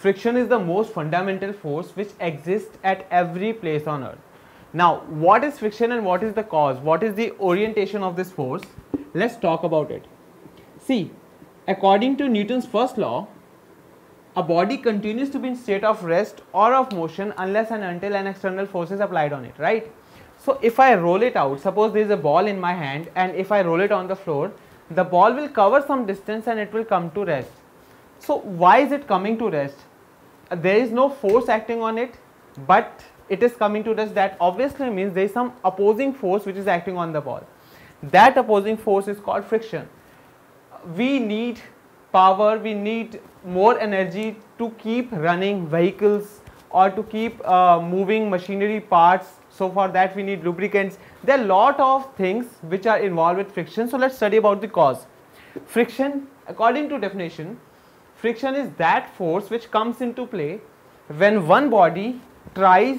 friction is the most fundamental force which exists at every place on earth. Now, what is friction and what is the cause? What is the orientation of this force? Let's talk about it. See, according to Newton's first law, a body continues to be in state of rest or of motion unless and until an external force is applied on it, right? So if I roll it out, suppose there is a ball in my hand, and if I roll it on the floor, the ball will cover some distance and it will come to rest. So why is it coming to rest? There is no force acting on it, but it is coming to rest. That obviously means there is some opposing force which is acting on the ball. That opposing force is called friction. We need power, we need more energy to keep running vehicles or to keep moving machinery parts. So for that we need lubricants. There are a lot of things which are involved with friction. So let's study about the cause. Friction, according to definition, friction is that force which comes into play when one body tries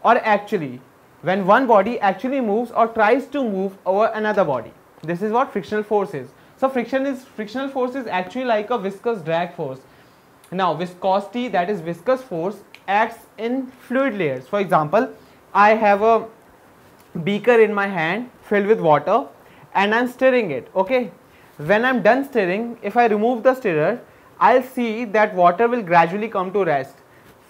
or actually, when one body actually moves or tries to move over another body. This is what frictional force is. So frictional force is actually like a viscous drag force. Now viscosity, that is viscous force, acts in fluid layers. For example, I have a beaker in my hand filled with water and I am stirring it, okay. When I am done stirring, if I remove the stirrer, I will see that water will gradually come to rest.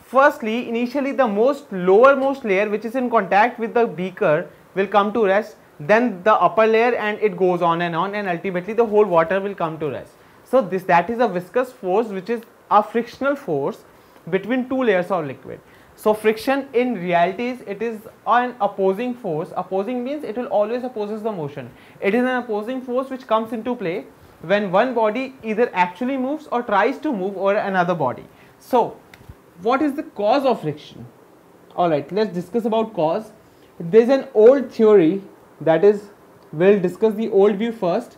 Firstly, initially the lowermost layer which is in contact with the beaker will come to rest, then the upper layer, and it goes on, and ultimately the whole water will come to rest. So that is a viscous force which is a frictional force between two layers of liquid. So friction in reality it is an opposing force. Opposing means it will always opposes the motion. It is an opposing force which comes into play when one body either actually moves or tries to move over another body. So what is the cause of friction? Alright, let's discuss about cause. There is an old theory, that is, we'll discuss the old view first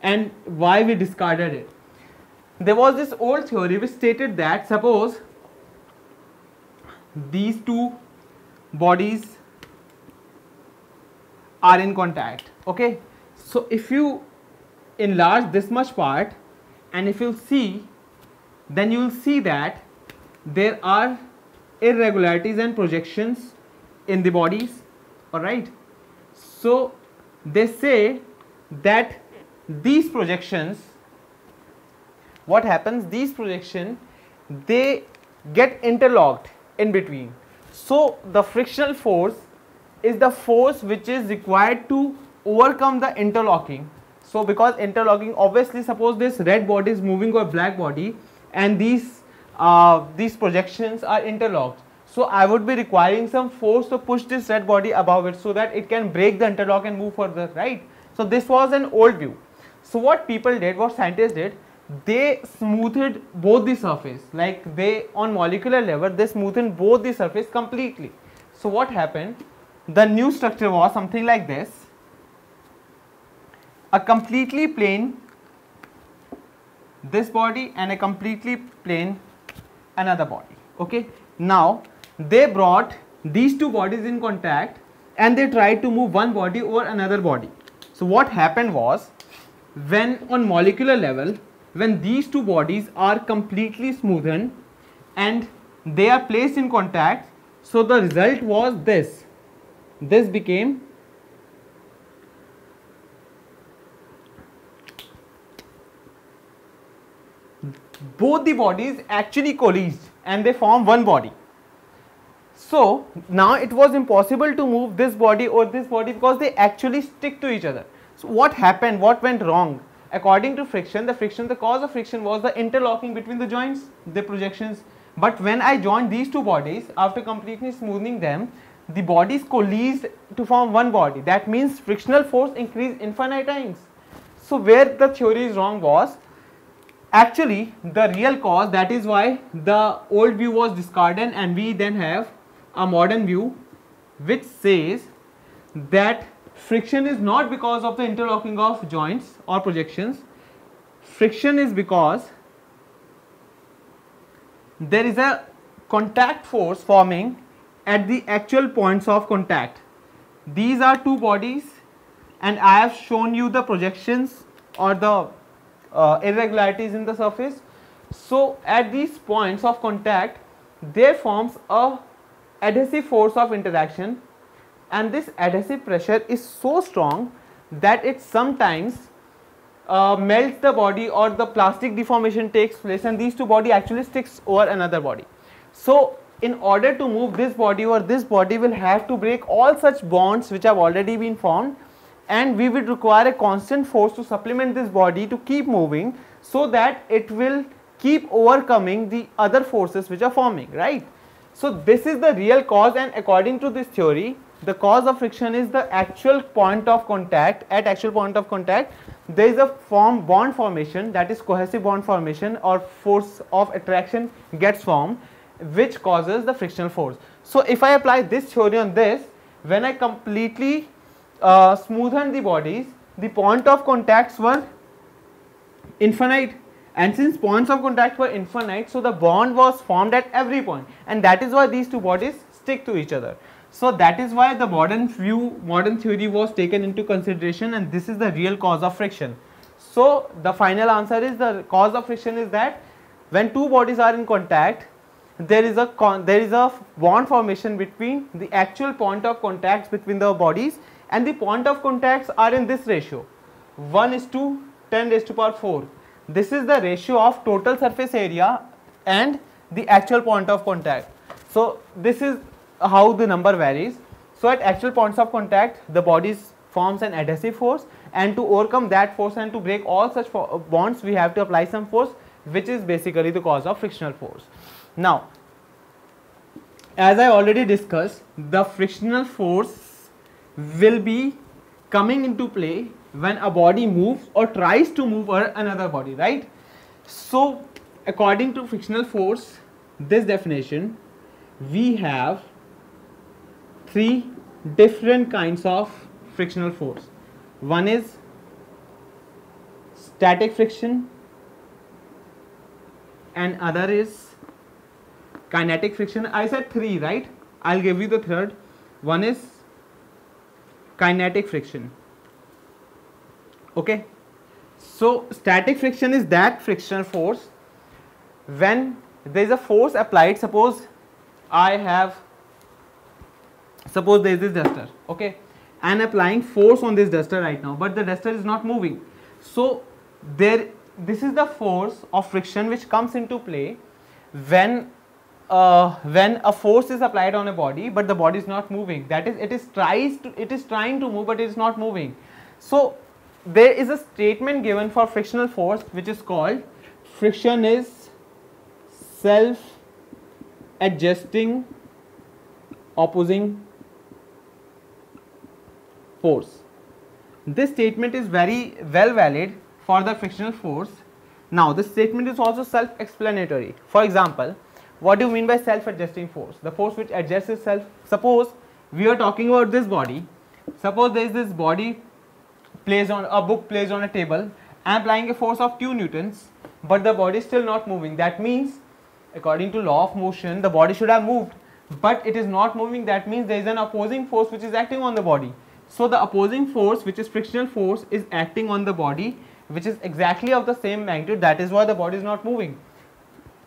and why we discarded it. There was this old theory which stated that suppose these two bodies are in contact, okay. So if you enlarge this much part and if you see, then you will see that there are irregularities and projections in the bodies, alright. So they say that these projections, what happens, these projections, they get interlocked in between. So the frictional force is the force which is required to overcome the interlocking. So because interlocking, obviously suppose this red body is moving or black body and these projections are interlocked. So I would be requiring some force to push this red body above it so that it can break the interlock and move further, right? So this was an old view. So what people did, what scientists did, they smoothed both the surface, like they on molecular level they smoothed both the surface completely. So what happened, the new structure was something like this, a completely plain this body and a completely plain another body, okay. Now they brought these two bodies in contact and they tried to move one body over another body. So what happened was, when on molecular level, when these two bodies are completely smoothened and they are placed in contact, so the result was this became both the bodies actually coalesced and they form one body. So now it was impossible to move this body or this body because they actually stick to each other. So what happened, what went wrong? According to friction, the cause of friction was the interlocking between the joints, the projections. But when I joined these two bodies, after completely smoothing them, the bodies coalesced to form one body. That means frictional force increased infinite times. So where the theory is wrong was actually the real cause. That is why the old view was discarded and we then have a modern view which says that friction is not because of the interlocking of joints or projections. Friction is because there is a contact force forming at the actual points of contact. These are two bodies and I have shown you the projections or the irregularities in the surface. So at these points of contact there forms a adhesive force of interaction, and this adhesive pressure is so strong that it sometimes melts the body, or the plastic deformation takes place, and these two body actually sticks over another body. So in order to move this body, or this body will have to break all such bonds which have already been formed, and we would require a constant force to supplement this body to keep moving, so that it will keep overcoming the other forces which are forming, right? So this is the real cause, and according to this theory, the cause of friction is the actual point of contact. At actual point of contact there is a bond formation, that is cohesive bond formation, or force of attraction gets formed, which causes the frictional force. So if I apply this theory on this, when I completely smoothen the bodies, the point of contacts were infinite, and since points of contact were infinite, so the bond was formed at every point, and that is why these two bodies stick to each other. So that is why the modern theory was taken into consideration, and this is the real cause of friction. So the final answer is, the cause of friction is that when two bodies are in contact, there is a bond formation between the actual point of contacts between the bodies, and the point of contacts are in this ratio, 1:10⁴. This is the ratio of total surface area and the actual point of contact. So this is how the number varies. So at actual points of contact the bodies forms an adhesive force, and to overcome that force and to break all such bonds we have to apply some force, which is basically the cause of frictional force. Now as I already discussed, the frictional force will be coming into play when a body moves or tries to move another body, right? So according to frictional force, this definition, we have three different kinds of frictional force. One is static friction, and other is kinetic friction. I said three, right? I'll give you the third. One is kinetic friction. Okay, so static friction is that frictional force when there is a force applied. Suppose there is this duster, okay, I am applying force on this duster right now, but the duster is not moving. So this is the force of friction which comes into play when a force is applied on a body, but the body is not moving. That is, it is trying to move, but it is not moving. So there is a statement given for frictional force which is called friction is self-adjusting opposing force. This statement is very well valid for the frictional force. Now this statement is also self-explanatory. For example, what do you mean by self-adjusting force? The force which adjusts itself. Suppose we are talking about this body. Suppose there is this body placed on a book, placed on a table. I am applying a force of 2 newtons, but the body is still not moving. That means, according to law of motion, the body should have moved, but it is not moving. That means there is an opposing force which is acting on the body. So the opposing force, which is frictional force, is acting on the body, which is exactly of the same magnitude. That is why the body is not moving.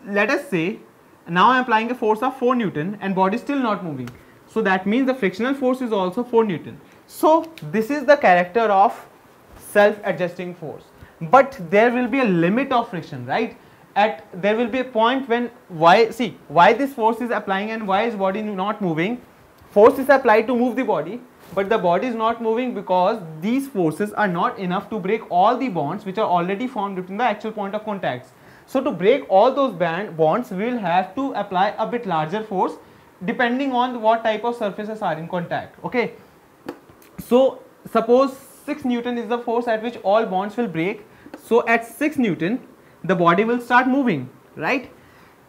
Let us say now I am applying a force of 4 newton and body is still not moving. So that means the frictional force is also 4 newton. So this is the character of self-adjusting force. But there will be a limit of friction, right? There will be a point when why this force is applying and why is body not moving. Force is applied to move the body, but the body is not moving because these forces are not enough to break all the bonds which are already formed between the actual point of contacts. So to break all those bonds, we will have to apply a bit larger force depending on what type of surfaces are in contact. Okay, so suppose 6 newton is the force at which all bonds will break. So at 6 newton the body will start moving, right?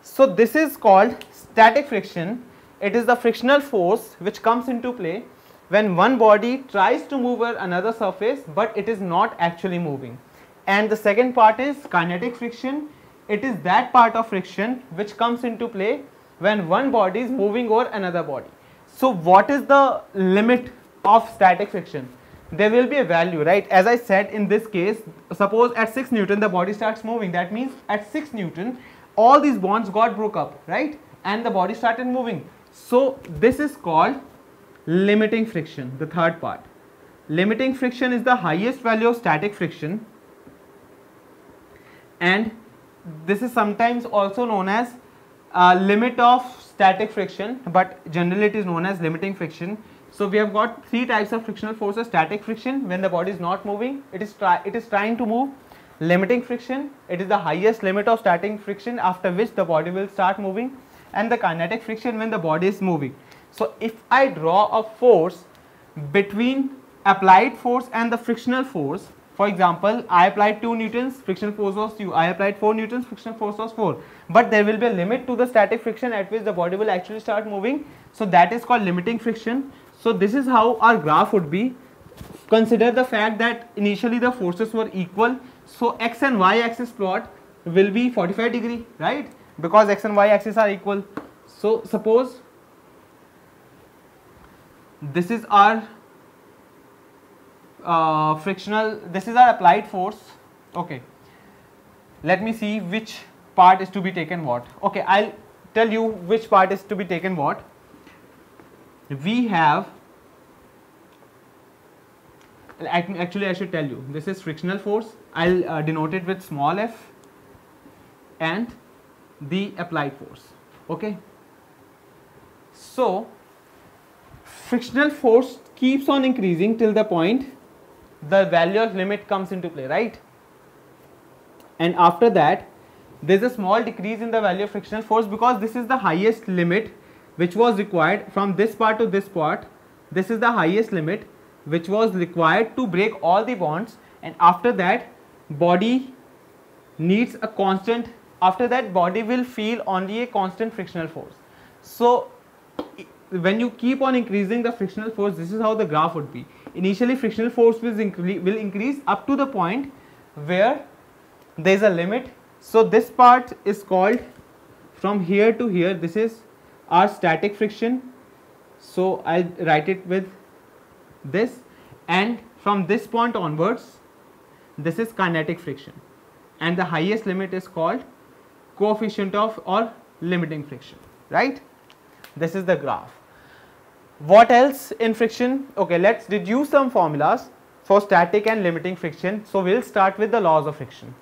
So this is called static friction. It is the frictional force which comes into play when one body tries to move another surface but it is not actually moving. And the second part is kinetic friction. It is that part of friction which comes into play when one body is moving over another body. So what is the limit of static friction? there will be a value, right? As I said, in this case, suppose at 6 Newton the body starts moving. That means at 6 Newton all these bonds got broke up, right? And the body started moving. So this is called limiting friction, the third part. Limiting friction is the highest value of static friction, and this is sometimes also known as limit of static friction, but generally it is known as limiting friction. So we have got three types of frictional forces: static friction, when the body is not moving, it is trying to move; limiting friction, it is the highest limit of static friction after which the body will start moving; and the kinetic friction, when the body is moving. So if I draw a force between applied force and the frictional force, for example, I applied 2 newtons, frictional force was 2, I applied 4 newtons, frictional force was 4, but there will be a limit to the static friction at which the body will actually start moving. So that is called limiting friction. So this is how our graph would be. Consider the fact that initially the forces were equal, so x and y axis plot will be 45 degree, right? Because x and y axis are equal. So suppose this is our this is our applied force. Okay, let me see which part is to be taken what. Okay, I'll tell you which part is to be taken what. We have, actually I should tell you, this is frictional force. I'll denote it with small f, and the applied force. Okay, so frictional force keeps on increasing till the point the value of limit comes into play, right? And after that there is a small decrease in the value of frictional force, because this is the highest limit which was required from this part to this part. This is the highest limit which was required to break all the bonds, and after that body needs a constant, after that body will feel only a constant frictional force. So when you keep on increasing the frictional force, this is how the graph would be. Initially frictional force will increase up to the point where there is a limit. So this part is called, from here to here, this is our static friction. So I'll write it with this, and from this point onwards this is kinetic friction, and the highest limit is called coefficient of or limiting friction, right? This is the graph. What else in friction? Okay, let's deduce some formulas for static and limiting friction. So we'll start with the laws of friction.